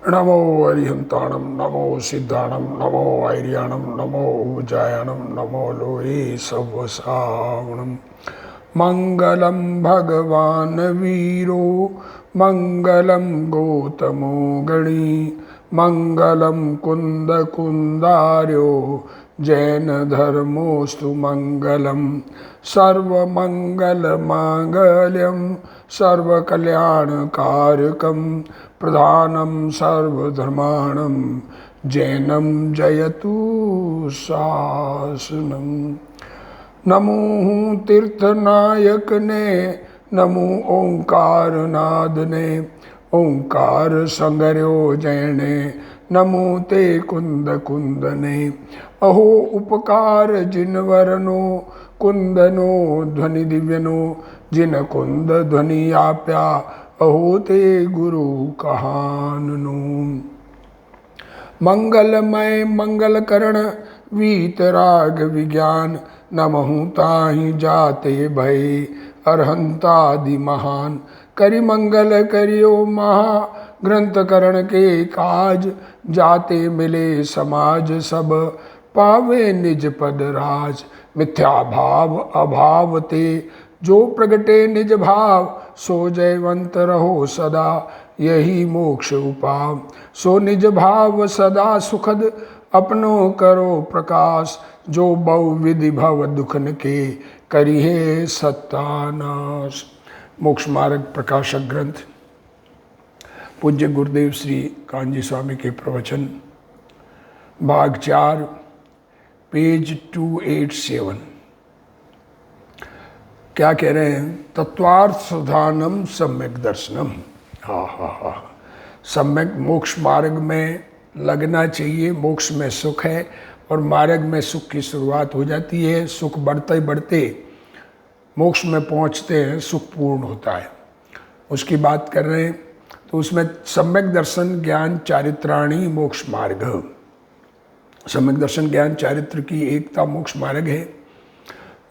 नमो अरिहंताणम नमो सिद्धाणम नमो ऐर्याणम नमो उजायणम नमो लोहे सवसावणम। मंगलम भगवान वीरो मंगलम गौतमो गणी मंगलम कुंद कुंदार्यो जैन धर्मोस्तु मंगलम। सर्वमंगल मांगल्यम सर्वकल्याणकारकम प्रधानम सर्वधर्माणम जैनम जयतु शासनम। नमो तीर्थनायक ने नमो ओंकार नाद ने ओंकार संगर्यो जैने नमो ते कुंद कुंद ने। अहो उपकार जिन वरनो कुंदनो ध्वनि दिव्यनो जिन कुंद ध्वनि आप्या अहो ते गुरु कहाननो। मंगलमय मंगल करण वीतराग विज्ञान नमहु ताहि जाते भय अरहंतादि महान। करि मंगल करियो महा ग्रंथ करण के काज जाते मिले समाज सब पावे निज पद राज। मिथ्या भाव अभाव ते जो प्रगटे निज भाव सो जयवंत रहो सदा यही मोक्ष उपाव। सो निज भाव सदा सुखद अपनो करो प्रकाश जो बहुविधि भव दुखन के करिहे सत्यानाश। मोक्ष मार्ग प्रकाशक ग्रंथ पूज्य गुरुदेव श्री कान्जी स्वामी के प्रवचन भाग 4 पेज 287। क्या कह रहे हैं? तत्वार्थ सुधानम सम्यक दर्शनम। हा सम्यक मोक्ष मार्ग में लगना चाहिए। मोक्ष में सुख है और मार्ग में सुख की शुरुआत हो जाती है। सुख बढ़ते बढ़ते मोक्ष में पहुंचते हैं, सुख पूर्ण होता है। उसकी बात कर रहे हैं तो उसमें सम्यक दर्शन ज्ञान चारित्राणी मोक्ष मार्ग। सम्यक दर्शन ज्ञान चारित्र की एकता मोक्ष मार्ग है।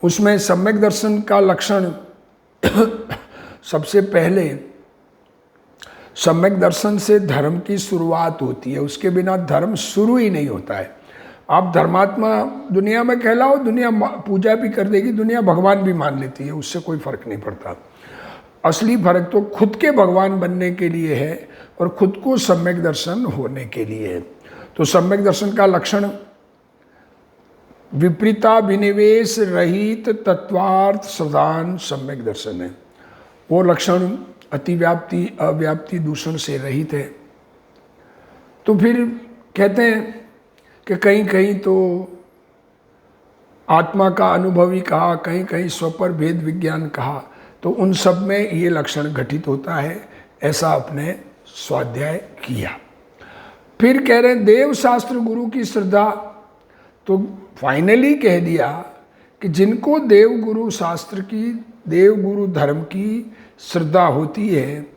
उसमें सम्यक दर्शन का लक्षण सबसे पहले सम्यक दर्शन से धर्म की शुरुआत होती है। उसके बिना धर्म शुरू ही नहीं होता है। आप धर्मात्मा दुनिया में कहलाओ, दुनिया पूजा भी कर देगी, दुनिया भगवान भी मान लेती है, उससे कोई फर्क नहीं पड़ता। असली फर्क तो खुद के भगवान बनने के लिए है और खुद को सम्यक दर्शन होने के लिए है। तो सम्यक दर्शन का लक्षण विपरीताभिनिवेश रहित तत्वार्थ सदान सम्यक दर्शन है। वो लक्षण अतिव्याप्ति अव्याप्ति दूषण से रहित है। तो फिर कहते हैं कि कहीं कहीं तो आत्मा का अनुभवी कहा, कहीं कहीं स्वपर भेद विज्ञान कहा, तो उन सब में ये लक्षण घटित होता है। ऐसा अपने स्वाध्याय किया। फिर कह रहे हैं देव शास्त्र गुरु की श्रद्धा। तो फाइनली कह दिया कि जिनको देव गुरु शास्त्र की, देव गुरु धर्म की श्रद्धा होती है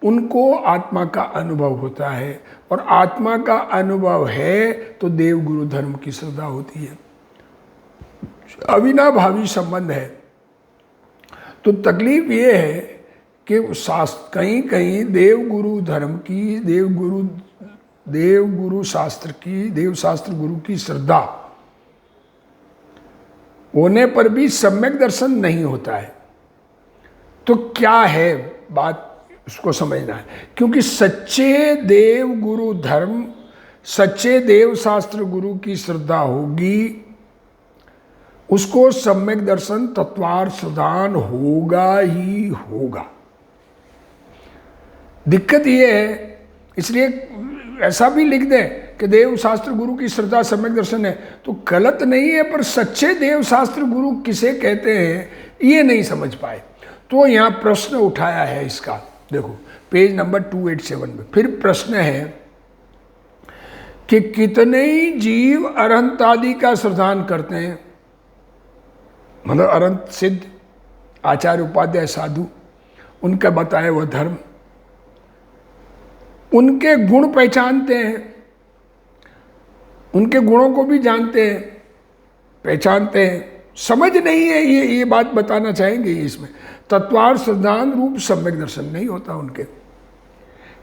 उनको आत्मा का अनुभव होता है, और आत्मा का अनुभव है तो देव गुरु धर्म की श्रद्धा होती है। अविनाभावी संबंध है। तो तकलीफ ये है कि शास्त्र कहीं कहीं देव गुरु धर्म की, देव गुरु शास्त्र की, देव शास्त्र गुरु की श्रद्धा होने पर भी सम्यक दर्शन नहीं होता है। तो क्या है बात, उसको समझना है। क्योंकि सच्चे देव गुरु धर्म, सच्चे देव शास्त्र गुरु की श्रद्धा होगी, उसको सम्यक दर्शन तत्वार्थ सुधान होगा ही होगा। दिक्कत ये है, इसलिए ऐसा भी लिख दें कि देव शास्त्र गुरु की श्रद्धा सम्यक दर्शन है तो गलत नहीं है, पर सच्चे देव शास्त्र गुरु किसे कहते हैं ये नहीं समझ पाए। तो यहाँ प्रश्न उठाया है इसका, देखो पेज नंबर 287 में। फिर प्रश्न है कि कितने ही जीव अरहंत आदि का श्रद्धान करते हैं, मतलब अरहंत सिद्ध आचार्य उपाध्याय साधु, उनका बताया वह धर्म, उनके गुण पहचानते हैं, उनके गुणों को भी जानते हैं, पहचानते हैं। समझ नहीं है ये बात बताना चाहेंगे इसमें। तत्वार्थ सिद्धांत रूप सम्यक दर्शन नहीं होता उनके।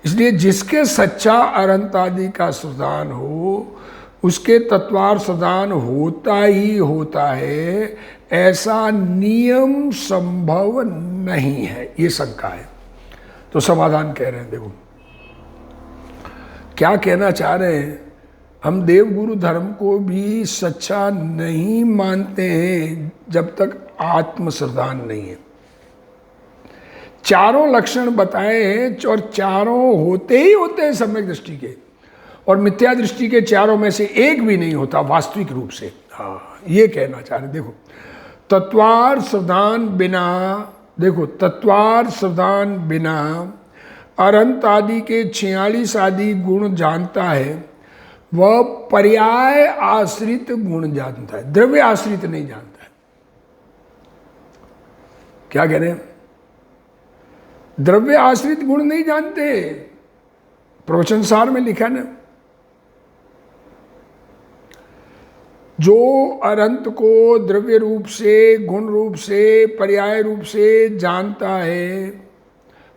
इसलिए जिसके सच्चा अनंत आदि का श्रद्धान हो उसके तत्वार श्रद्धान होता ही होता है, ऐसा नियम संभव नहीं है, ये शंका है। तो समाधान कह रहे हैं, देखो क्या कहना चाह रहे हैं। हम देवगुरु धर्म को भी सच्चा नहीं मानते हैं जब तक आत्म श्रद्धान नहीं है। चारों लक्षण बताए हैं और चारों होते ही होते हैं सम्यक दृष्टि के, और मिथ्या दृष्टि के चारों में से एक भी नहीं होता वास्तविक रूप से। हाँ, ये कहना चाह रहे। देखो तत्वार श्रद्धान बिना, देखो तत्वार श्रद्धान बिना अनंत आदि के 46 आदि गुण जानता है, वह पर्याय आश्रित गुण जानता है, द्रव्य आश्रित नहीं जानता है। क्या कह रहे हैं? द्रव्य आश्रित गुण नहीं जानते। प्रवचन सार में लिखा ना, जो अनंत को द्रव्य रूप से, गुण रूप से, पर्याय रूप से जानता है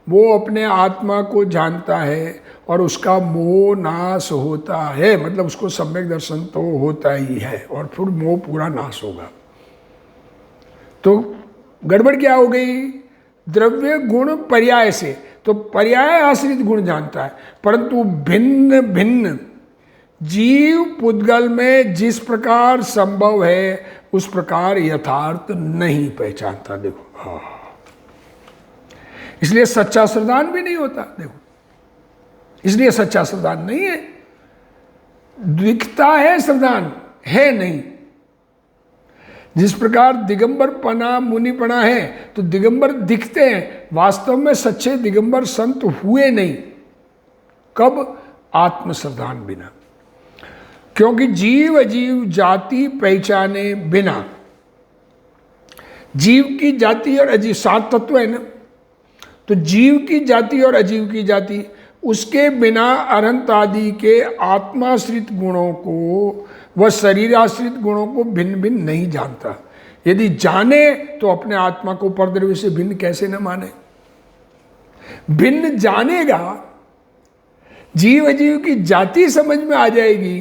वो अपने आत्मा को जानता है और उसका मोह नाश होता है, मतलब उसको सम्यक दर्शन तो होता ही है और फिर मोह पूरा नाश होगा। तो गड़बड़ क्या हो गई? द्रव्य गुण पर्याय से, तो पर्याय आश्रित गुण जानता है, परंतु भिन्न भिन्न जीव पुद्गल में जिस प्रकार संभव है उस प्रकार यथार्थ नहीं पहचानता। देखो हाँ, इसलिए सच्चा श्रद्धान भी नहीं होता। देखो इसलिए सच्चा श्रद्धान नहीं है, दिखता है श्रद्धान है नहीं। जिस प्रकार दिगंबर पना मुनिपना है तो दिगंबर दिखते हैं, वास्तव में सच्चे दिगंबर संत हुए नहीं। कब? आत्मश्रद्धान बिना। क्योंकि जीव अजीव जाति पहचाने बिना, जीव की जाति और अजीव 7 तत्व है ना, तो जीव की जाति और अजीव की जाति, उसके बिना अनंत आदि के आत्माश्रित गुणों को वह शरीराश्रित गुणों को भिन्न भिन्न नहीं जानता। यदि जाने तो अपने आत्मा को परद्रव्य से भिन्न कैसे न माने? भिन्न जानेगा, जीव अजीव की जाति समझ में आ जाएगी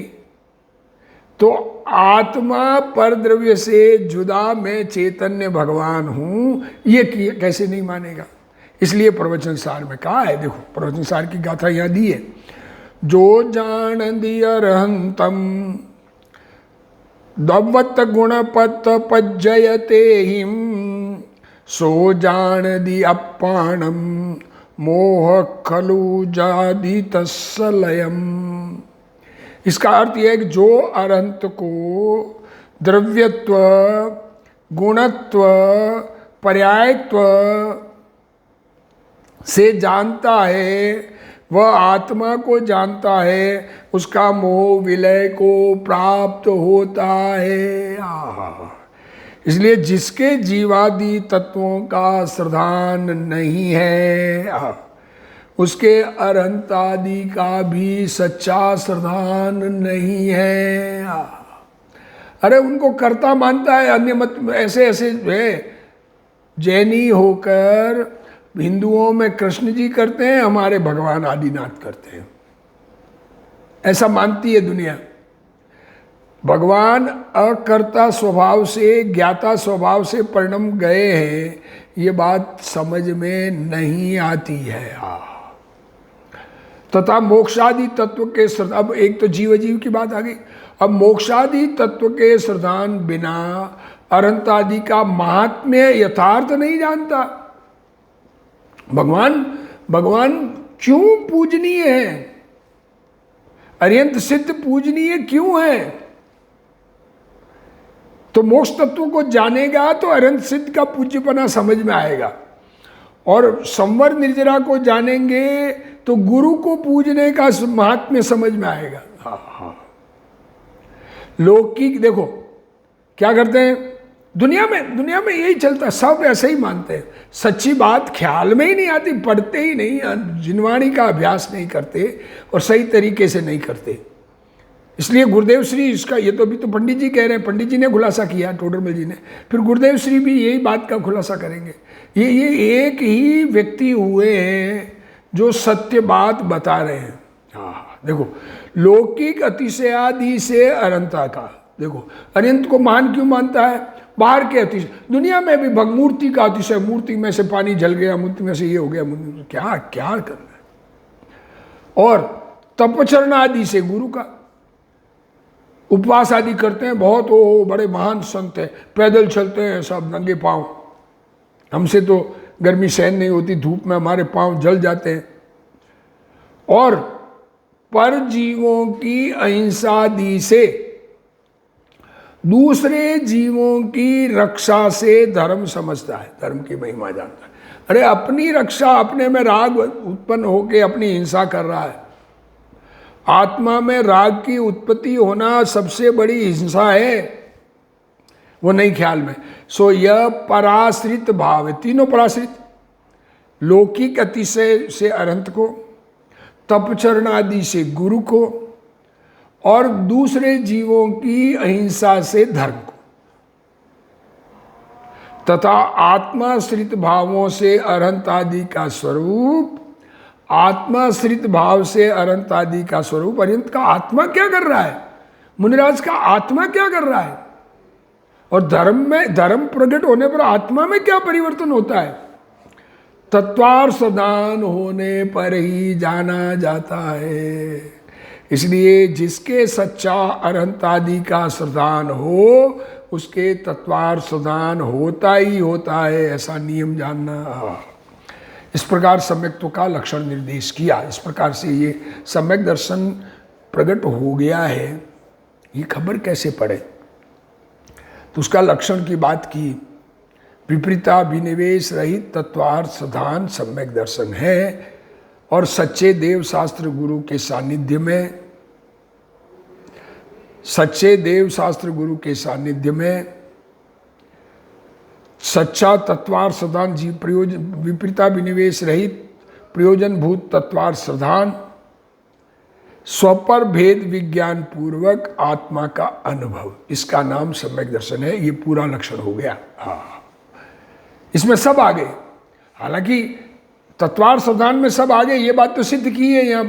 तो आत्मा परद्रव्य से जुदा मैं चैतन्य भगवान हूं ये कैसे नहीं मानेगा? इसलिए प्रवचन सार में कहा है, देखो प्रवचन सार की गाथा यहां दी है। जो जान दिया रहंतम दवत गुणपत पज्जयते हिम, सो जान दी अपाणम मोह खलु जादी तस्सलयम। इसका अर्थ यह है कि जो अनंत को द्रव्यत्व, गुणत्व, पर्यायत्व से जानता है, वह आत्मा को जानता है, उसका मोह विलय को प्राप्त होता है। इसलिए जिसके जीवादि तत्वों का श्रद्धान नहीं है, उसके अनंत आदि का भी सच्चा श्रद्धान नहीं है। अरे उनको कर्ता मानता है, अन्य मत ऐसे ऐसे है। जैनी होकर हिंदुओं में कृष्ण जी करते हैं, हमारे भगवान आदिनाथ करते हैं, ऐसा मानती है दुनिया। भगवान अकर्ता स्वभाव से, ज्ञाता स्वभाव से परिणम गए हैं, ये बात समझ में नहीं आती है। तथा मोक्षादि तत्व के श्रद्धा, अब एक तो जीव जीव की बात आ गई, अब मोक्षादि तत्व के श्रद्धान बिना अनंत आदि का महात्म्य यथार्थ नहीं जानता। भगवान क्यों पूजनीय है? अत्यंत सिद्ध पूजनीय क्यों है? तो मोक्ष तत्व को जानेगा तो अनंत सिद्ध का पूज्यपना समझ में आएगा, और संवर निर्जरा को जानेंगे तो गुरु को पूजने का महात्म्य समझ में आएगा। लौकिक देखो क्या करते हैं दुनिया में यही चलता है, सब ऐसे ही मानते हैं। सच्ची बात ख्याल में ही नहीं आती, पढ़ते ही नहीं, जिनवाणी का अभ्यास नहीं करते और सही तरीके से नहीं करते। इसलिए गुरुदेव श्री इसका, ये तो अभी तो पंडित जी कह रहे हैं, पंडित जी ने खुलासा किया, टोडरमल जी ने, फिर गुरुदेव श्री भी यही बात का खुलासा करेंगे। ये एक ही व्यक्ति हुए हैं जो सत्य बात बता रहे हैं। हाँ देखो, लौकिक अतिशयादि से अनंता का, देखो अनंत को महान क्यों मानता है? बाहर के अतिशय, दुनिया में भी मूर्ति का अतिशय, मूर्ति में से पानी जल गया, मूर्ति में से ये हो गया, क्या क्या करना है। और तपचरण आदि से गुरु का, उपवास आदि करते हैं बहुत, वो बड़े महान संत हैं, पैदल चलते हैं सब नंगे पांव, हमसे तो गर्मी सहन नहीं होती, धूप में हमारे पांव जल जाते हैं। और पर जीवों की अहिंसा आदि से, दूसरे जीवों की रक्षा से धर्म समझता है, धर्म की महिमा जानता है। अरे अपनी रक्षा, अपने में राग उत्पन्न होकर अपनी हिंसा कर रहा है। आत्मा में राग की उत्पत्ति होना सबसे बड़ी हिंसा है, वो नहीं ख्याल में। सो यह पराश्रित भाव है, तीनों पराश्रित, लौकिक अतिशय से अनंत को, तपचरण आदि से गुरु को, और दूसरे जीवों की अहिंसा से धर्म को, तथा आत्माश्रित भावों से अनंत आदि का स्वरूप, आत्माश्रित भाव से अनंत आदि का स्वरूप। अनंत का आत्मा क्या कर रहा है? मुनिराज का आत्मा क्या कर रहा है? और धर्म में, धर्म प्रकट होने पर आत्मा में क्या परिवर्तन होता है? तत्वार्थदान होने पर ही जाना जाता है। इसलिए जिसके सच्चा अनंत आदि का श्रद्धान हो, उसके तत्वार्थदान होता ही होता है, ऐसा नियम जानना। इस प्रकार सम्यक्त्व का लक्षण निर्देश किया। इस प्रकार से ये सम्यक दर्शन प्रकट हो गया है, ये खबर कैसे पड़े? तो उसका लक्षण की बात की। विपरीता विनिवेश रहित तत्वार्थ सधान सम्यक दर्शन है, और सच्चे देव शास्त्र गुरु के सानिध्य में, सच्चे देव शास्त्र गुरु के सानिध्य में सच्चा तत्वार्थ सदान जीव प्रयोजन, विपरीता विनिवेश रहित प्रयोजन भूत तत्वार्थ सदान, स्वपर भेद विज्ञान पूर्वक आत्मा का अनुभव, इसका नाम सम्यक दर्शन है। ये पूरा लक्षण हो गया। हाँ, इसमें सब आ गए। हालांकि तत्वार्थ सदान में सब आ गए, ये बात तो सिद्ध की है यहां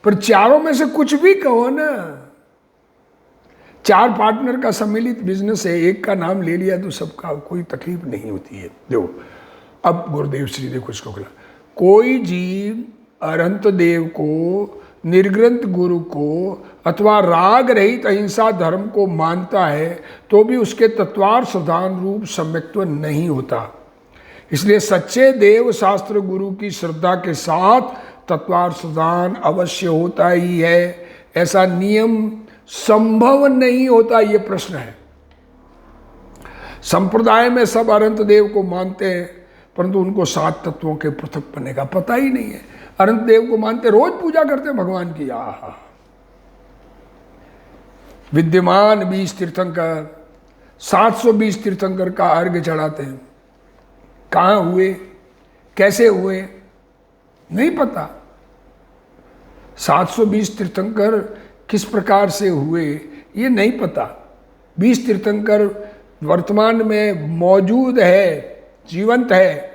पर चारों में से कुछ भी कहो ना। चार पार्टनर का सम्मिलित बिजनेस है, एक का नाम ले लिया तो सबका कोई तकलीफ नहीं होती है। देखो अब गुरुदेव श्री देखो इसको खुला, कोई जीव अनंत देव को, निर्ग्रंथ गुरु को अथवा राग रहित अहिंसा धर्म को मानता है तो भी उसके तत्वार्थ सदान रूप सम्यक्त्व नहीं होता। इसलिए सच्चे देव शास्त्र गुरु की श्रद्धा के साथ तत्वार्थ सदान अवश्य होता ही है, ऐसा नियम संभव नहीं होता। ये प्रश्न है। संप्रदाय में सब अनंत देव को मानते हैं, परंतु उनको सात तत्वों के पृथक पन्ने का पता ही नहीं है। अनंत देव को मानते, रोज पूजा करते हैं भगवान की। आहा, विद्यमान 20 तीर्थंकर, 720 तीर्थंकर का अर्घ्य चढ़ाते हैं। कहाँ हुए, कैसे हुए, नहीं पता। 720 तीर्थंकर किस प्रकार से हुए, ये नहीं पता। 20 तीर्थंकर वर्तमान में मौजूद है, जीवंत है,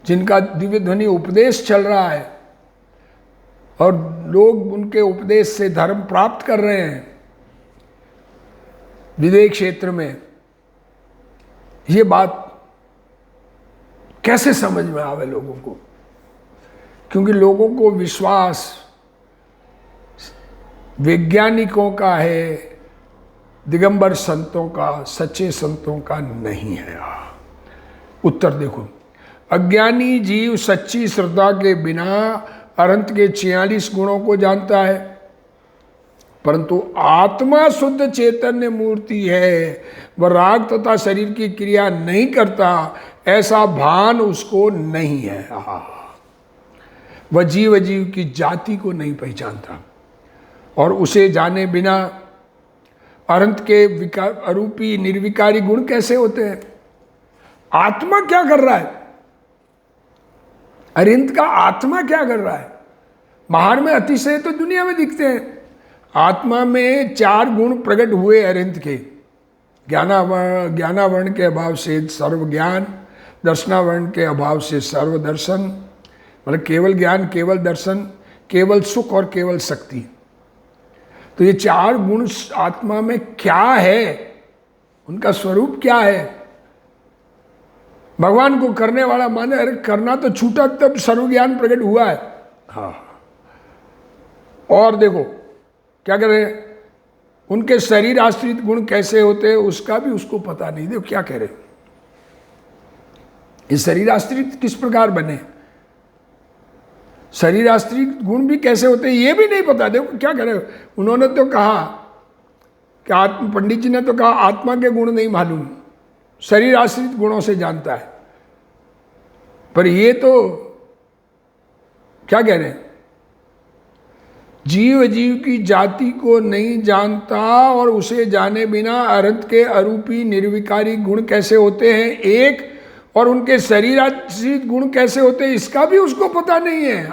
जिनका दिव्य ध्वनि उपदेश चल रहा है और लोग उनके उपदेश से धर्म प्राप्त कर रहे हैं विदेश क्षेत्र में। ये बात कैसे समझ में आवे लोगों को? क्योंकि लोगों को विश्वास वैज्ञानिकों का है, दिगंबर संतों का, सच्चे संतों का नहीं है। उत्तर देखो, अज्ञानी जीव सच्ची श्रद्धा के बिना अनंत के 46 गुणों को जानता है, परंतु आत्मा शुद्ध चैतन्य मूर्ति है, वह राग तथा शरीर की क्रिया नहीं करता, ऐसा भान उसको नहीं है। वह जीव जीव की जाति को नहीं पहचानता, और उसे जाने बिना अनंत के अरूपी निर्विकारी गुण कैसे होते हैं? आत्मा क्या कर रहा है? अरिंद का आत्मा क्या कर रहा है? बाहर में अतिशय तो दुनिया में दिखते हैं, आत्मा में 4 गुण प्रकट हुए अरिंद के। ज्ञानावर्ण के अभाव से सर्व ज्ञान, दर्शनावर्ण के अभाव से सर्व दर्शन, मतलब केवल ज्ञान, केवल दर्शन, केवल सुख और केवल शक्ति। तो ये चार गुण आत्मा में क्या है, उनका स्वरूप क्या है? भगवान को करने वाला माने, अरे करना तो छूटा तब सर्वज्ञान प्रकट हुआ है। हाँ, और देखो क्या कर रहे हैं, उनके शरीर आश्रित गुण कैसे होते हैं उसका भी उसको पता नहीं। देखो क्या कह रहे, ये शरीर आश्रित किस प्रकार बने, शरीर आश्रित गुण भी कैसे होते हैं ये भी नहीं पता। देखो क्या कह रहे, उन्होंने तो कहा कि पंडित जी ने तो कहा आत्मा के गुण नहीं मालूम, शरीर आश्रित गुणों से जानता है। पर ये तो क्या कह रहे हैं, जीव जीव की जाति को नहीं जानता और उसे जाने बिना अरहत के अरूपी निर्विकारी गुण कैसे होते हैं एक, और उनके शरीर आश्रित गुण कैसे होते हैं इसका भी उसको पता नहीं है।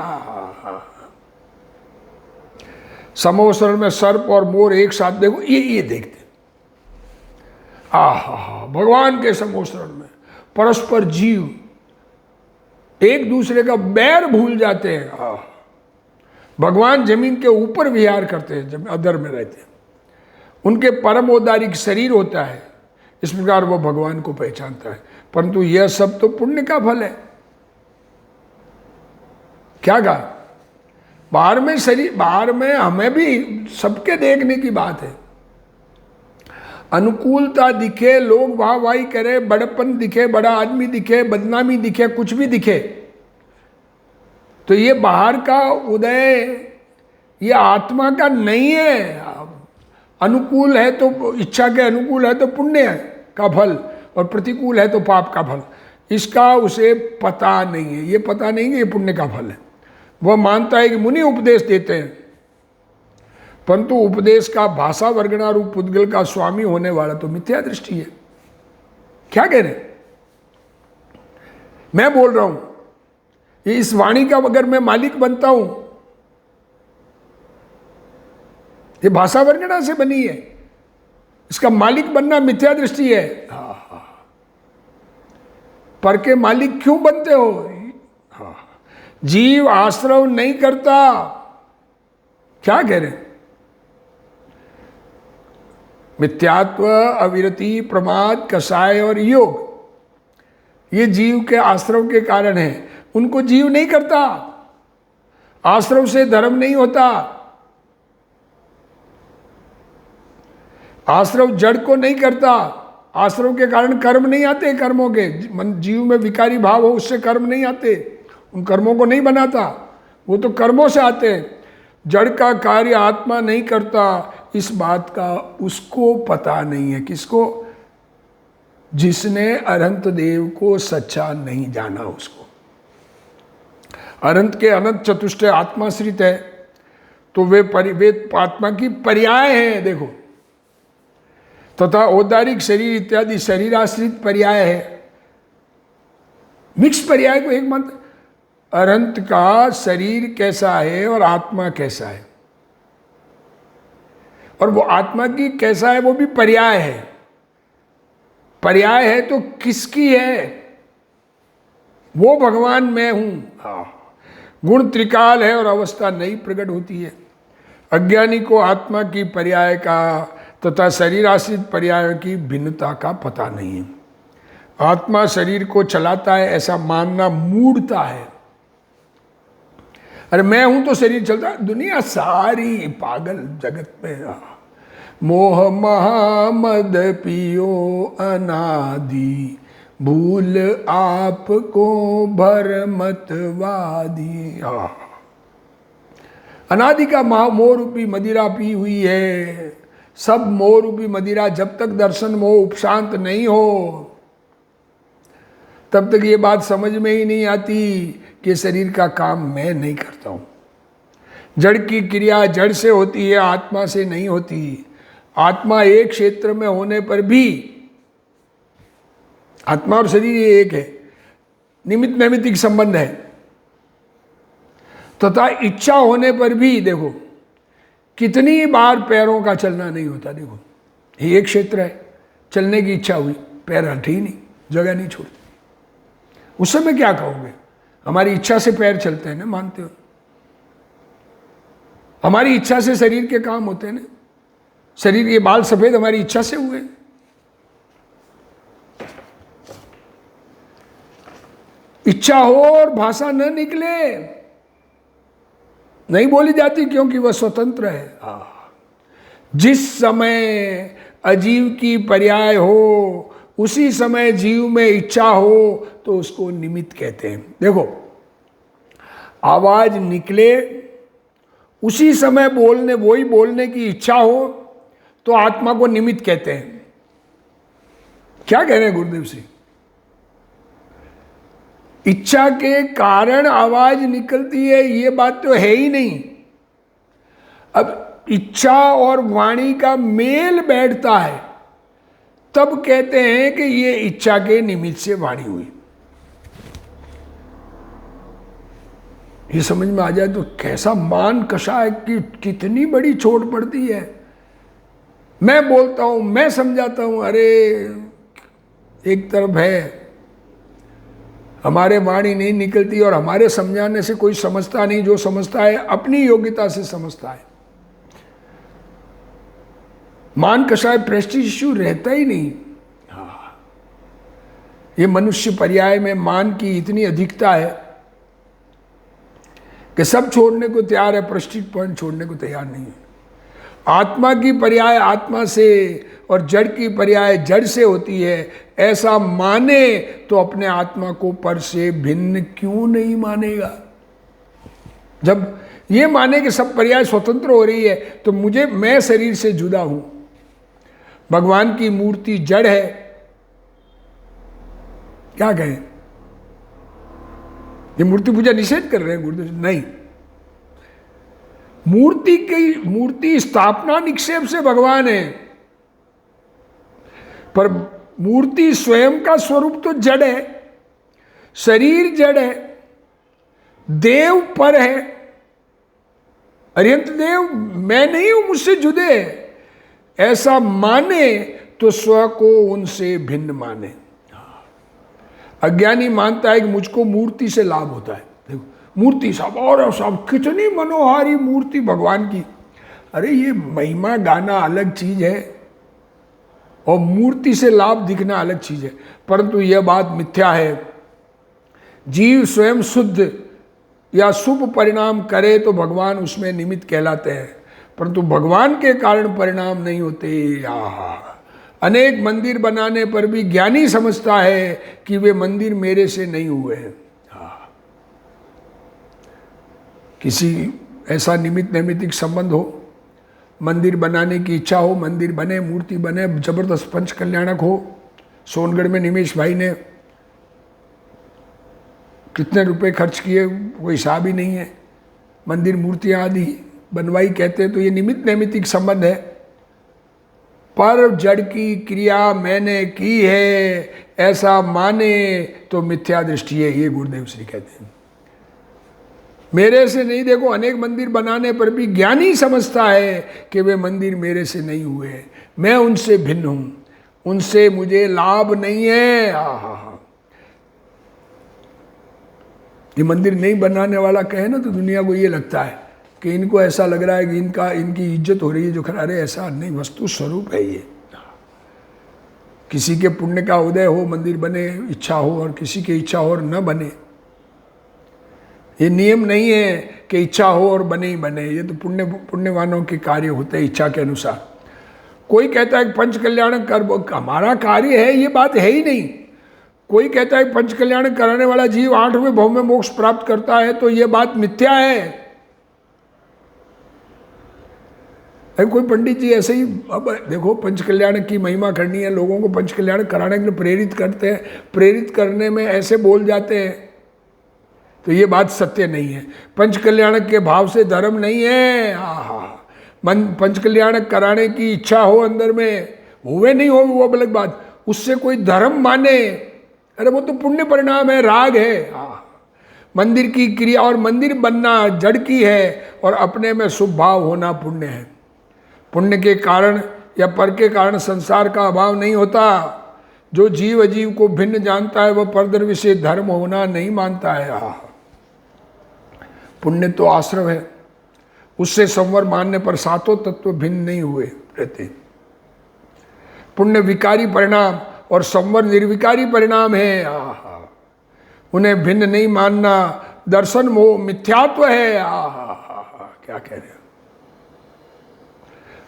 समोसरण में सर्प और मोर एक साथ, देखो ये देखते, भगवान के समोसरण में परस्पर जीव एक दूसरे का बैर भूल जाते हैं। भगवान जमीन के ऊपर विहार करते हैं, जब अदर में रहते हैं, उनके परम औदारिक शरीर होता है, इस प्रकार वो भगवान को पहचानता है। परंतु यह सब तो पुण्य का फल है। क्या कहा, बाहर में शरीर, बाहर में हमें भी सबके देखने की बात है, अनुकूलता दिखे, लोग वाहवाही करे, बड़पन दिखे, बड़ा आदमी दिखे, बदनामी दिखे, कुछ भी दिखे, तो ये बाहर का उदय ये आत्मा का नहीं है। अनुकूल है तो इच्छा के अनुकूल है तो पुण्य का फल, और प्रतिकूल है तो पाप का फल। इसका उसे पता नहीं है, ये पता नहीं कि ये पुण्य का फल है। वह मानता है कि मुनि उपदेश देते हैं, परंतु उपदेश का भाषा वर्गणा रूप पुद्गल का स्वामी होने वाला तो मिथ्या दृष्टि है। क्या कह रहे, मैं बोल रहा हूं, ये इस वाणी का अगर मैं मालिक बनता हूं, ये भाषा वर्गणा से बनी है, इसका मालिक बनना मिथ्या दृष्टि है। पर के मालिक क्यों बनते हो? जीव आश्रव नहीं करता। क्या कह रहे, मिथ्यात्व, अविरति, प्रमाद, कषाय और योग, ये जीव के आश्रव के कारण है। उनको जीव नहीं करता, आश्रव से धर्म नहीं होता, आश्रव जड़ को नहीं करता, आश्रव के कारण कर्म नहीं आते, कर्मों के जीव में विकारी भाव हो उससे कर्म नहीं आते, उन कर्मों को नहीं बनाता, वो तो कर्मों से आते हैं। जड़ का कार्य आत्मा नहीं करता, इस बात का उसको पता नहीं है। किसको? जिसने अनंत देव को सच्चा नहीं जाना उसको। अनंत के अनंत चतुष्टय आत्माश्रित है, तो वे आत्मा की पर्याय है। देखो, तथा औदारिक शरीर इत्यादि शरीर आश्रित पर्याय है। मिक्स पर्याय को एक मत, अनंत का शरीर कैसा है और आत्मा कैसा है, और वो आत्मा की कैसा है वो भी पर्याय है। पर्याय है तो किसकी है? वो भगवान मैं हूं। गुण त्रिकाल है और अवस्था नई प्रकट होती है। अज्ञानी को आत्मा की पर्याय का तथा शरीर आश्रित पर्यायों की भिन्नता का पता नहीं है। आत्मा शरीर को चलाता है ऐसा मानना मूढ़ता है। अरे मैं हूं तो शरीर चलता है, दुनिया सारी पागल जगत में। मोह महामद पियो अनादि, भूल आपको भरमतवादी। अनादि का मोह रूपी मदिरा पी हुई है। सब मोह रूपी मदिरा जब तक दर्शन मोह उपशांत नहीं हो तब तक ये बात समझ में ही नहीं आती कि शरीर का काम मैं नहीं करता हूं। जड़ की क्रिया जड़ से होती है, आत्मा से नहीं होती। आत्मा एक क्षेत्र में होने पर भी, आत्मा और शरीर ये एक है, निमित्त नैमित्तिक संबंध है। तथा इच्छा होने पर भी देखो कितनी बार पैरों का चलना नहीं होता। देखो ये एक क्षेत्र है, चलने की इच्छा हुई, पैर हटे ही नहीं, जगह नहीं छोड़ते। उस समय क्या कहोगे? हमारी इच्छा से पैर चलते हैं ना, मानते हो? हमारी इच्छा से शरीर के काम होते हैं ना। शरीर के बाल सफेद हमारी इच्छा से हुए। इच्छा हो और भाषा न निकले, नहीं बोली जाती, क्योंकि वह स्वतंत्र है। जिस समय अजीव की पर्याय हो, उसी समय जीव में इच्छा हो, तो उसको निमित्त कहते हैं। देखो, आवाज निकले, उसी समय बोलने, वही बोलने की इच्छा हो, तो आत्मा को निमित्त कहते हैं। क्या कह रहे हैं गुरुदेव श्री? इच्छा के कारण आवाज निकलती है, ये बात तो है ही नहीं। अब इच्छा और वाणी का मेल बैठता है, तब कहते हैं कि ये इच्छा के निमित्त से वाणी हुई। ये समझ में आ जाए तो कैसा मान कषाय की कितनी बड़ी चोट पड़ती है। मैं बोलता हूं, मैं समझाता हूं, अरे एक तरफ है हमारे वाणी नहीं निकलती और हमारे समझाने से कोई समझता नहीं, जो समझता है अपनी योग्यता से समझता है। मान कषाय प्रेस्टीज इश्यू रहता ही नहीं। ये मनुष्य पर्याय में मान की इतनी अधिकता है कि सब छोड़ने को तैयार है, प्रेस्टीज पॉइंट छोड़ने को तैयार नहीं है। आत्मा की पर्याय आत्मा से और जड़ की पर्याय जड़ से होती है, ऐसा माने तो अपने आत्मा को पर से भिन्न क्यों नहीं मानेगा? जब ये माने कि सब पर्याय स्वतंत्र हो रही है, तो मैं शरीर से जुदा हूं। भगवान की मूर्ति जड़ है, क्या कहें? ये मूर्ति पूजा निषेध कर रहे हैं गुरुदेव? नहीं, मूर्ति स्थापना निक्षेप से भगवान है, पर मूर्ति स्वयं का स्वरूप तो जड़ है, शरीर जड़ है, देव पर है। अरिहंत देव मैं नहीं हूं, मुझसे जुदे है, ऐसा माने तो स्व को उनसे भिन्न माने। अज्ञानी मानता है कि मुझको मूर्ति से लाभ होता है। देखो, मूर्ति साहब और साहब कितनी मनोहारी मूर्ति भगवान की। अरे ये महिमा गाना अलग चीज है और मूर्ति से लाभ दिखना अलग चीज है, परंतु यह बात मिथ्या है। जीव स्वयं शुद्ध या शुभ परिणाम करे तो भगवान उसमें निमित्त कहलाते हैं, परंतु भगवान के कारण परिणाम नहीं होते। अनेक मंदिर बनाने पर भी ज्ञानी समझता है कि वे मंदिर मेरे से नहीं हुए हैं। किसी ऐसा निमित्त नैमित्तिक संबंध हो, मंदिर बनाने की इच्छा हो, मंदिर बने, मूर्ति बने, जबरदस्त पंच कल्याणक हो। सोनगढ़ में निमेश भाई ने कितने रुपए खर्च किए कोई हिसाब ही नहीं है, मंदिर मूर्तियां आदि बनवाई। कहते हैं तो ये निमित्त नैमित्तिक संबंध है, पर जड़ की क्रिया मैंने की है ऐसा माने तो मिथ्या दृष्टि है, ये गुरुदेव श्री कहते हैं। मेरे से नहीं, देखो अनेक मंदिर बनाने पर भी ज्ञानी समझता है कि वे मंदिर मेरे से नहीं हुए, मैं उनसे भिन्न हूं, उनसे मुझे लाभ नहीं है। ये मंदिर नहीं बनाने वाला कहे ना तो दुनिया को ये लगता है कि इनको ऐसा लग रहा है कि इनकी इज्जत हो रही है जो खरा। अरे ऐसा नहीं, वस्तु स्वरूप है ये। किसी के पुण्य का उदय हो, मंदिर बने, इच्छा हो, और किसी की इच्छा हो और न बने। ये नियम नहीं है कि इच्छा हो और बने ही बने, ये तो पुण्यवानों के कार्य होते हैं इच्छा के अनुसार। कोई कहता है कि पंच कल्याणक कर हमारा कार्य है, ये बात है ही नहीं। कोई कहता है पंच कल्याणक कराने वाला जीव 8वें भव में मोक्ष प्राप्त करता है, तो ये बात मिथ्या है। अरे कोई पंडित जी ऐसे ही, अब देखो पंच कल्याणक की महिमा करनी है, लोगों को पंच कल्याणक कराने के लिए प्रेरित करते हैं, प्रेरित करने में ऐसे बोल जाते हैं, तो ये बात सत्य नहीं है। पंच कल्याणक के भाव से धर्म नहीं है। पंच कल्याणक कराने की इच्छा हो अंदर में, हुए नहीं हो वो अलग बात, उससे कोई धर्म माने, अरे वो तो पुण्य परिणाम है, राग है। मंदिर की क्रिया और मंदिर बनना जड़ की है, और अपने में शुभ भाव होना पुण्य है। पुण्य के कारण या पर के कारण संसार का अभाव नहीं होता। जो जीव अजीव को भिन्न जानता है वह परद्रव्य से धर्म होना नहीं मानता है। पुण्य तो आश्रव है, उससे संवर मानने पर सातों तत्व भिन्न नहीं हुए रहते। पुण्य विकारी परिणाम और संवर निर्विकारी परिणाम है। आहा, उन्हें भिन्न नहीं मानना दर्शन मोह मिथ्यात्व है। आहा, क्या कह रहे हो।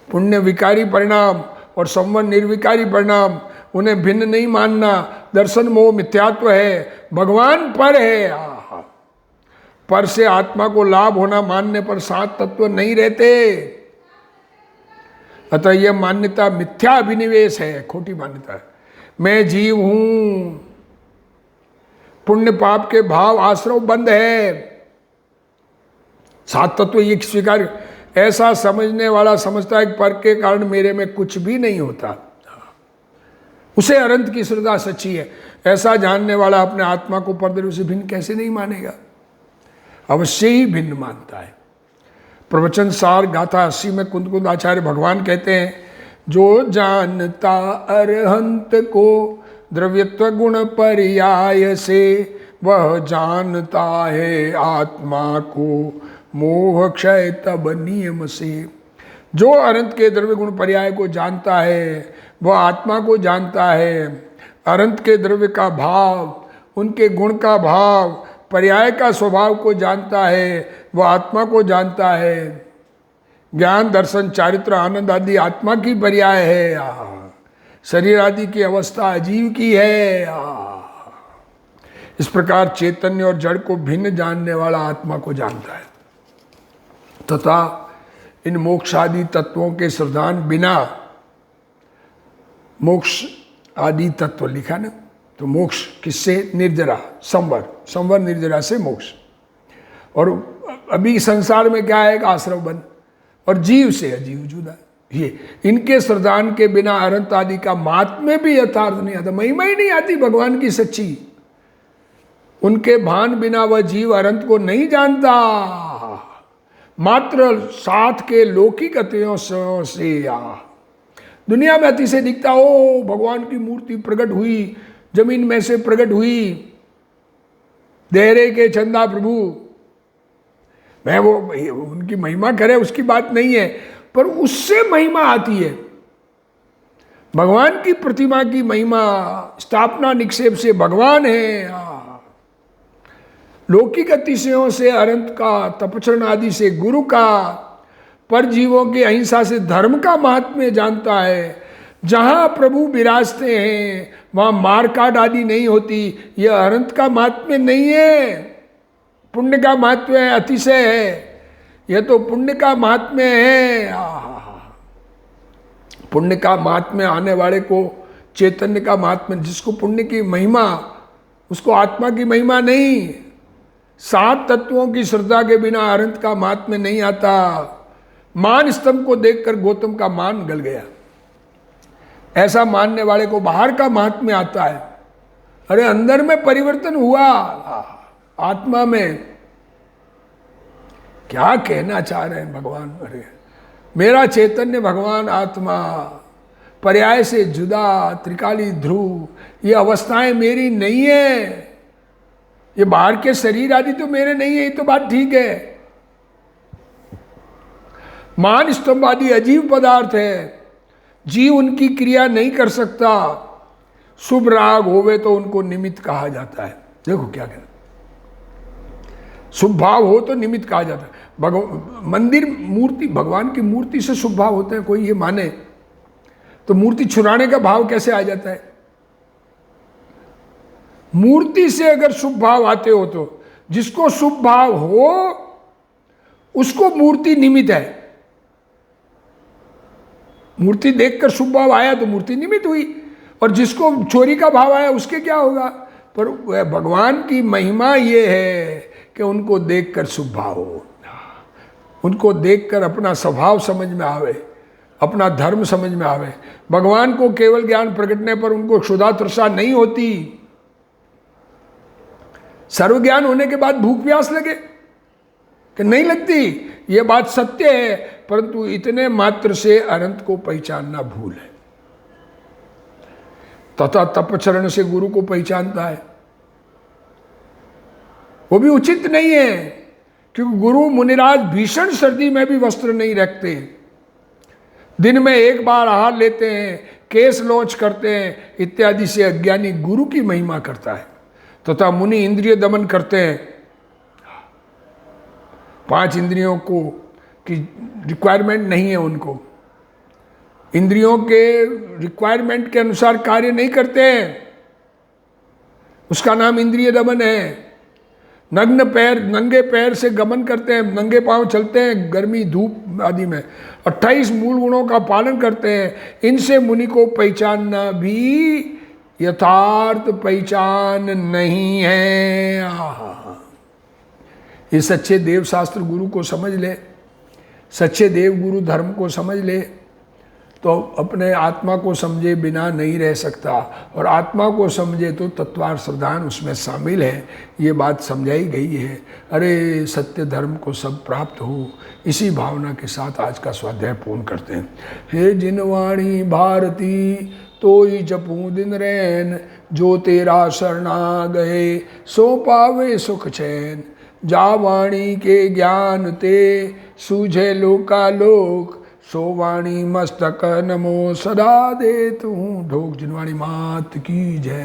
पुण्य विकारी परिणाम और संवर निर्विकारी परिणाम, उन्हें भिन्न नहीं मानना दर्शन मोह मिथ्यात्व है। भगवान पर है। आहा, पर से आत्मा को लाभ होना मानने पर सात तत्व नहीं रहते। अतः यह मान्यता मिथ्या अभिनिवेश है, खोटी मान्यता है। मैं जीव हूं, पुण्य पाप के भाव आश्रव बंद है, सात तत्व ये स्वीकार, ऐसा समझने वाला समझता है कि पर के कारण मेरे में कुछ भी नहीं होता, उसे अनंत की श्रद्धा सच्ची है। ऐसा जानने वाला अपने आत्मा को परद्रव्य से भिन्न कैसे नहीं मानेगा, अवश्य ही भिन्न मानता है। प्रवचन सार गाथा 80 में कुंद आचार्य भगवान कहते हैं, जो जानता अरहंत को द्रव्यत्व गुण पर्याय से, वह जानता है आत्मा को मोह क्षय तब नियम से। जो अनंत के द्रव्य गुण पर्याय को जानता है वह आत्मा को जानता है। अनंत के द्रव्य का भाव, उनके गुण का भाव, पर्याय का स्वभाव को जानता है, वह आत्मा को जानता है। ज्ञान दर्शन चारित्र आनंद आदि आत्मा की पर्याय है। शरीर आदि की अवस्था अजीव की है। इस प्रकार चैतन्य और जड़ को भिन्न जानने वाला आत्मा को जानता है तथा इन मोक्ष आदि तत्वों के श्रद्धान बिना, मोक्ष आदि तत्व लिखा ना, तो मोक्ष किससे, निर्जरा, संवर निर्जरा से मोक्ष। और अभी संसार में क्या है, आश्रव बंद, और जीव से अजीव जुदा। ये इनके श्रद्धान के बिना अनंत आदि का महात्म्य भी यथार्थ नहीं आता, महिमा ही नहीं आती भगवान की सच्ची। उनके भान बिना वह जीव अनंत को नहीं जानता, मात्र साथ के लौकिक अतियों से दुनिया में अति से दिखता हो भगवान की मूर्ति प्रकट हुई, जमीन में से प्रकट हुई, देहरे के चंदा प्रभु, मैं वो उनकी महिमा करे उसकी बात नहीं है, पर उससे महिमा आती है भगवान की प्रतिमा की महिमा। स्थापना निक्षेप से भगवान है, लौकिक अतिशयों से अनंत का, तपचरण आदि से गुरु का, पर जीवों की अहिंसा से धर्म का महात्म्य जानता है। जहाँ प्रभु विराजते हैं वहाँ मारकाट आदि नहीं होती। यह अनंत का महात्म्य नहीं है, पुण्य का महात्म्य है, अतिशय है। यह तो पुण्य का महात्म्य है। पुण्य का महात्म्य आने वाले को चैतन्य का महात्म्य, जिसको पुण्य की महिमा, उसको आत्मा की महिमा नहीं। सात तत्वों की श्रद्धा के बिना अनंत का महात्म्य नहीं आता। मान स्तंभ को देखकर गौतम का मान गल गया, ऐसा मानने वाले को बाहर का महात्म्य आता है। अरे अंदर में परिवर्तन हुआ, आत्मा में। क्या कहना चाह रहे हैं भगवान, अरे मेरा चैतन्य भगवान आत्मा पर्याय से जुदा, त्रिकाली ध्रुव, ये अवस्थाएं मेरी नहीं है, ये बाहर के शरीर आदि तो मेरे नहीं है, ये तो बात ठीक है। मान स्तंभ आदि अजीव पदार्थ है, जीव उनकी क्रिया नहीं कर सकता। शुभ राग होवे तो उनको निमित्त कहा जाता है। देखो क्या कहना, शुभ भाव हो तो निमित्त कहा जाता है। मंदिर मूर्ति, भगवान की मूर्ति से शुभ भाव होते हैं, कोई ये माने तो मूर्ति छुड़ाने का भाव कैसे आ जाता है। मूर्ति से अगर शुभ भाव आते हो तो जिसको शुभ भाव हो उसको मूर्ति निमित्त है। मूर्ति देखकर शुभ भाव आया तो मूर्ति निमित्त हुई, और जिसको चोरी का भाव आया उसके क्या होगा। पर वह भगवान की महिमा ये है कि उनको देखकर शुभ भाव हो, उनको देखकर अपना स्वभाव समझ में आवे, अपना धर्म समझ में आवे। भगवान को केवल ज्ञान प्रकटने पर उनको क्षुधा तृषा नहीं होती। सर्व ज्ञान होने के बाद भूख प्यास लगे कि नहीं लगती, ये बात सत्य है, परंतु इतने मात्र से अनंत को पहचानना भूल है। तथा तपचरण से गुरु को पहचानता है, वो भी उचित नहीं है क्योंकि गुरु मुनिराज भीषण सर्दी में भी वस्त्र नहीं रखते, दिन में एक बार आहार लेते हैं, केस लॉन्च करते हैं इत्यादि से अज्ञानी गुरु की महिमा करता है। तथा मुनि इंद्रिय दमन करते हैं, 5 इंद्रियों को की रिक्वायरमेंट नहीं है उनको, इंद्रियों के रिक्वायरमेंट के अनुसार कार्य नहीं करते हैं, उसका नाम इंद्रिय दमन है। नंगे पैर से गमन करते हैं, नंगे पांव चलते हैं गर्मी धूप आदि में, 28 मूल गुणों का पालन करते हैं। इनसे मुनि को पहचानना भी यथार्थ पहचान नहीं है। ये सच्चे देव शास्त्र गुरु को समझ ले, सच्चे देव गुरु धर्म को समझ ले तो अपने आत्मा को समझे बिना नहीं रह सकता, और आत्मा को समझे तो तत्वार्थ श्रद्धान उसमें शामिल है, ये बात समझाई गई है। अरे सत्य धर्म को सब प्राप्त हो, इसी भावना के साथ आज का स्वाध्याय पूर्ण करते हैं। हे जिनवाणी भारती तोई जपूं दिन रैन, जो तेरा शरणा गए सो पावे सुख चैन। जा वाणी के ज्ञान ते सूझे लोकालोक, सो वाणी मस्तक नमो सदा दे तू ढोक। जिनवाणी मात की जय।